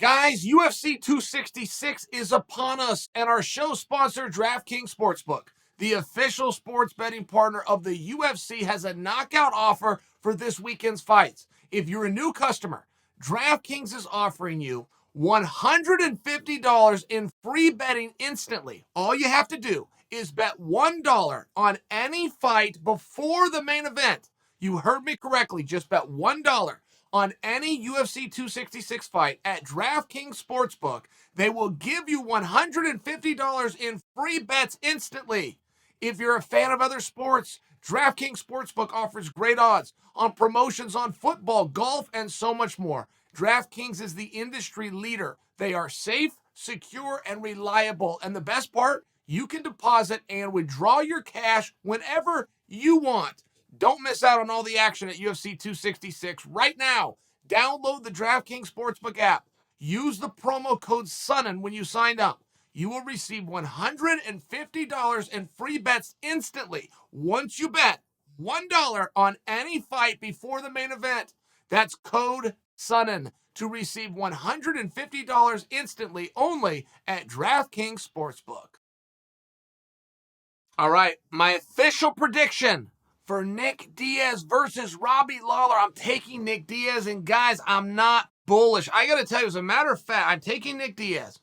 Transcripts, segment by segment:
Guys, UFC 266 is upon us, and our show sponsor, DraftKings Sportsbook, the official sports betting partner of the UFC, has a knockout offer for this weekend's fights. If you're a new customer, DraftKings is offering you $150 in free betting instantly. All you have to do is bet $1 on any fight before the main event. You heard me correctly, just bet $1 on any UFC 266 fight at DraftKings Sportsbook. They will give you $150 in free bets instantly. If you're a fan of other sports, DraftKings Sportsbook offers great odds on promotions on football, golf, and so much more. DraftKings is the industry leader. They are safe, secure, and reliable. And the best part, you can deposit and withdraw your cash whenever you want. Don't miss out on all the action at UFC 266 right now. Download the DraftKings Sportsbook app. Use the promo code Sonnen when you sign up. You will receive $150 in free bets instantly once you bet $1 on any fight before the main event. That's code Sonnen to receive $150 instantly only at DraftKings Sportsbook. All right, my official prediction for Nick Diaz versus Robbie Lawler. I'm taking Nick Diaz, and guys, I'm not bullish. I got to tell you, as a matter of fact, I'm taking Nick Diaz.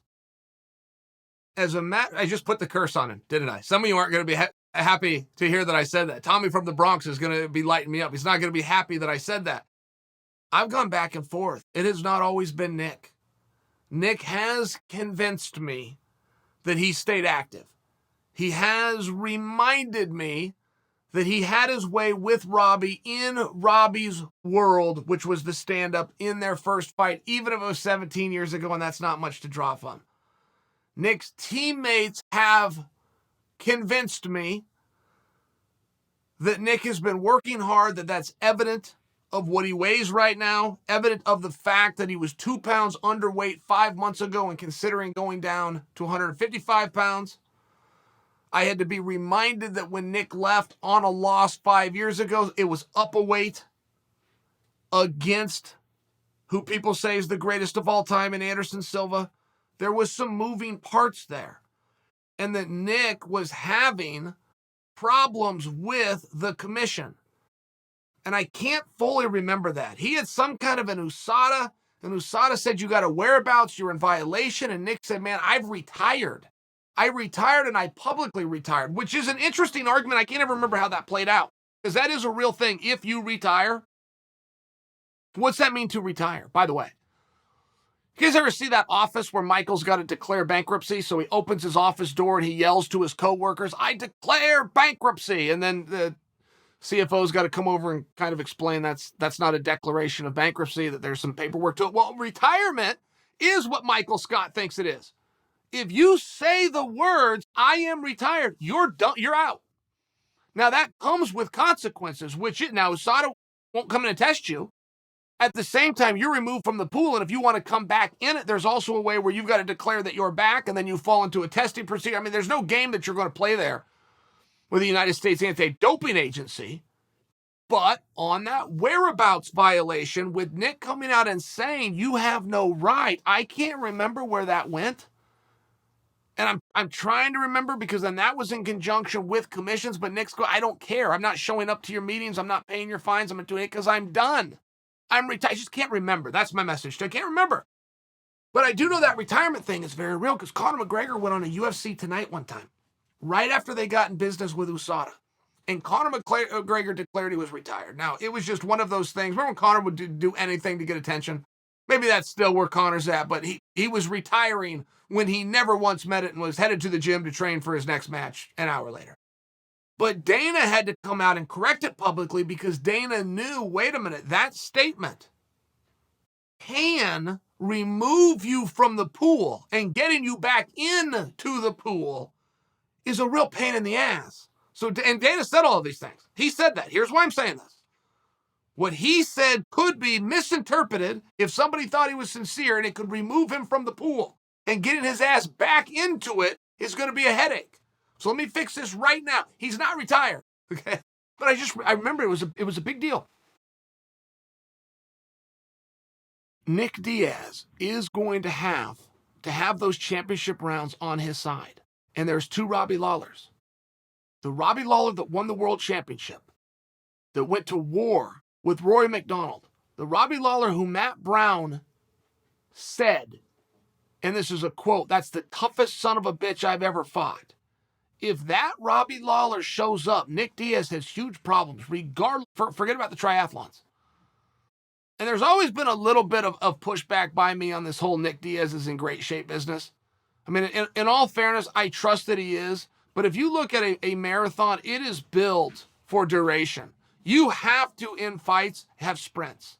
I just put the curse on him, didn't I? Some of you aren't going to be happy to hear that I said that. Tommy from the Bronx is going to be lighting me up. He's not going to be happy that I said that. I've gone back and forth. It has not always been Nick. Nick has convinced me that he stayed active. He has reminded me that he had his way with Robbie in Robbie's world, which was the stand-up in their first fight, even if it was 17 years ago, and that's not much to draw from. Nick's teammates have convinced me that Nick has been working hard, that's evident of what he weighs right now, evident of the fact that he was 2 pounds underweight 5 months ago and considering going down to 155 pounds. I had to be reminded that when Nick left on a loss 5 years ago, it was up a weight against who people say is the greatest of all time in Anderson Silva. There was some moving parts there. And that Nick was having problems with the commission. And I can't fully remember that. He had some kind of an USADA, and USADA said, you got a whereabouts, you're in violation. And Nick said, man, I've retired. I retired and I publicly retired, which is an interesting argument. I can't ever remember how that played out, because that is a real thing. If you retire, what's that mean to retire, by the way? You guys ever see that Office where Michael's got to declare bankruptcy? So he opens his office door and he yells to his coworkers, I declare bankruptcy. And then the CFO's got to come over and kind of explain that's not a declaration of bankruptcy, that there's some paperwork to it. Well, retirement is what Michael Scott thinks it is. If you say the words, I am retired, you're done, you're out. Now that comes with consequences, now USADA won't come in and test you. At the same time, you're removed from the pool, and if you want to come back in it, there's also a way where you've got to declare that you're back, and then you fall into a testing procedure. I mean, there's no game that you're going to play there with the United States Anti-Doping Agency. But on that whereabouts violation, with Nick coming out and saying you have no right, I can't remember where that went. And I'm trying to remember, because then that was in conjunction with commissions, but Nick's I don't care. I'm not showing up to your meetings. I'm not paying your fines. I'm not doing it because I'm done. I'm retired. I just can't remember. That's my message. I can't remember. But I do know that retirement thing is very real, because Conor McGregor went on a UFC Tonight one time, right after they got in business with USADA. And Conor McGregor declared he was retired. Now, it was just one of those things. Remember when Conor would do anything to get attention? Maybe that's still where Conor's at, but he was retiring when he never once met it and was headed to the gym to train for his next match an hour later. But Dana had to come out and correct it publicly, because Dana knew, wait a minute, that statement can remove you from the pool, and getting you back into the pool is a real pain in the ass. So, and Dana said all of these things. He said that. Here's why I'm saying this. What he said could be misinterpreted if somebody thought he was sincere, and it could remove him from the pool. And getting his ass back into it is going to be a headache. So let me fix this right now. He's not retired, okay? But I remember it was a big deal. Nick Diaz is going to have those championship rounds on his side. And there's two Robbie Lawlers. The Robbie Lawler that won the world championship, that went to war with Rory McDonald. The Robbie Lawler who Matt Brown said, and this is a quote, "That's the toughest son of a bitch I've ever fought." If that Robbie Lawler shows up, Nick Diaz has huge problems, regardless. Forget about the triathlons. And there's always been a little bit of pushback by me on this whole Nick Diaz is in great shape business. I mean, in all fairness, I trust that he is. But if you look at a marathon, it is built for duration. You have to, in fights, have sprints.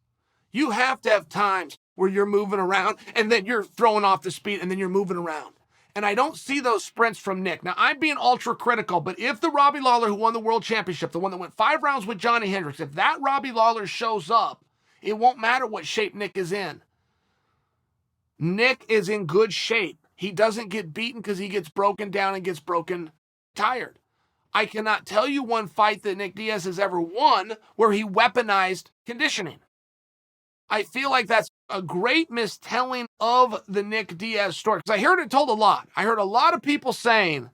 You have to have times where you're moving around and then you're throwing off the speed and then you're moving around. And I don't see those sprints from Nick. Now, I'm being ultra critical, but if the Robbie Lawler who won the world championship, the one that went 5 rounds with Johnny Hendricks, if that Robbie Lawler shows up, it won't matter what shape Nick is in. Nick is in good shape. He doesn't get beaten because he gets broken down and gets broken tired. I cannot tell you one fight that Nick Diaz has ever won where he weaponized conditioning. I feel like that's a great mistelling of the Nick Diaz story, because I heard it told a lot. I heard a lot of people saying,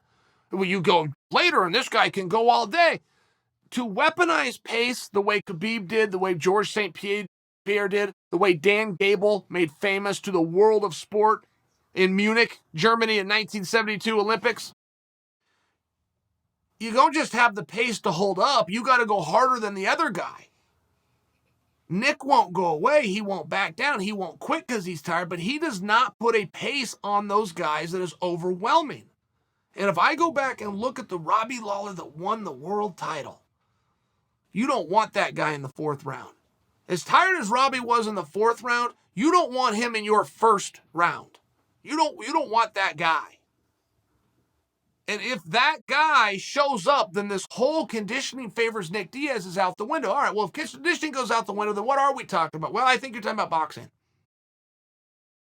well, you go later and this guy can go all day. To weaponize pace the way Khabib did, the way George St. Pierre did, the way Dan Gable made famous to the world of sport in Munich, Germany in 1972 Olympics. You don't just have the pace to hold up. You got to go harder than the other guy. Nick won't go away. He won't back down. He won't quit because he's tired, but he does not put a pace on those guys that is overwhelming. And if I go back and look at the Robbie Lawler that won the world title, you don't want that guy in the 4th round. As tired as Robbie was in the 4th round, you don't want him in your 1st round. You don't want that guy. And if that guy shows up, then this whole conditioning favors Nick Diaz is out the window. All right, well, if conditioning goes out the window, then what are we talking about? Well, I think you're talking about boxing.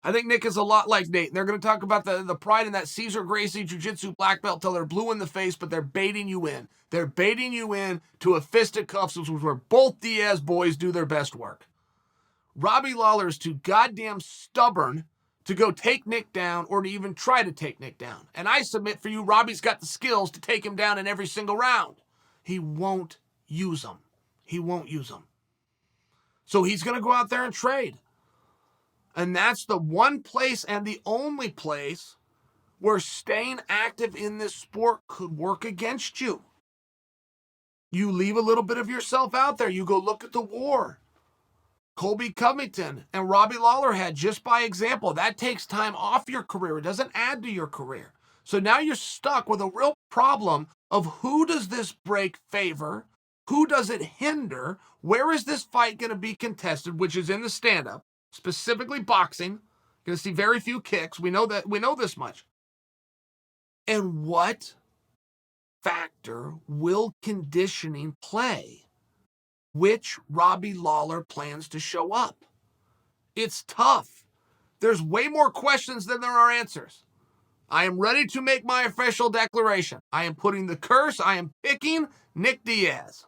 I think Nick is a lot like Nate. They're going to talk about the pride in that Cesar Gracie jiu-jitsu black belt till they're blue in the face, but they're baiting you in. They're baiting you in to a fisticuffs, which is where both Diaz boys do their best work. Robbie Lawler is too goddamn stubborn to go take Nick down or to even try to take Nick down. And I submit for you, Robbie's got the skills to take him down in every single round. He won't use them. He won't use them. So he's going to go out there and trade. And that's the one place and the only place where staying active in this sport could work against you. You leave a little bit of yourself out there. You go look at the war Colby Covington and Robbie Lawler had, just by example. That takes time off your career. It doesn't add to your career. So now you're stuck with a real problem of who does this break favor? Who does it hinder? Where is this fight going to be contested, which is in the stand-up, specifically boxing. Going to see very few kicks. We know this much. And what factor will conditioning play? Which Robbie Lawler plans to show up? It's tough. There's way more questions than there are answers. I am ready to make my official declaration. I am putting the curse. I am picking Nick Diaz.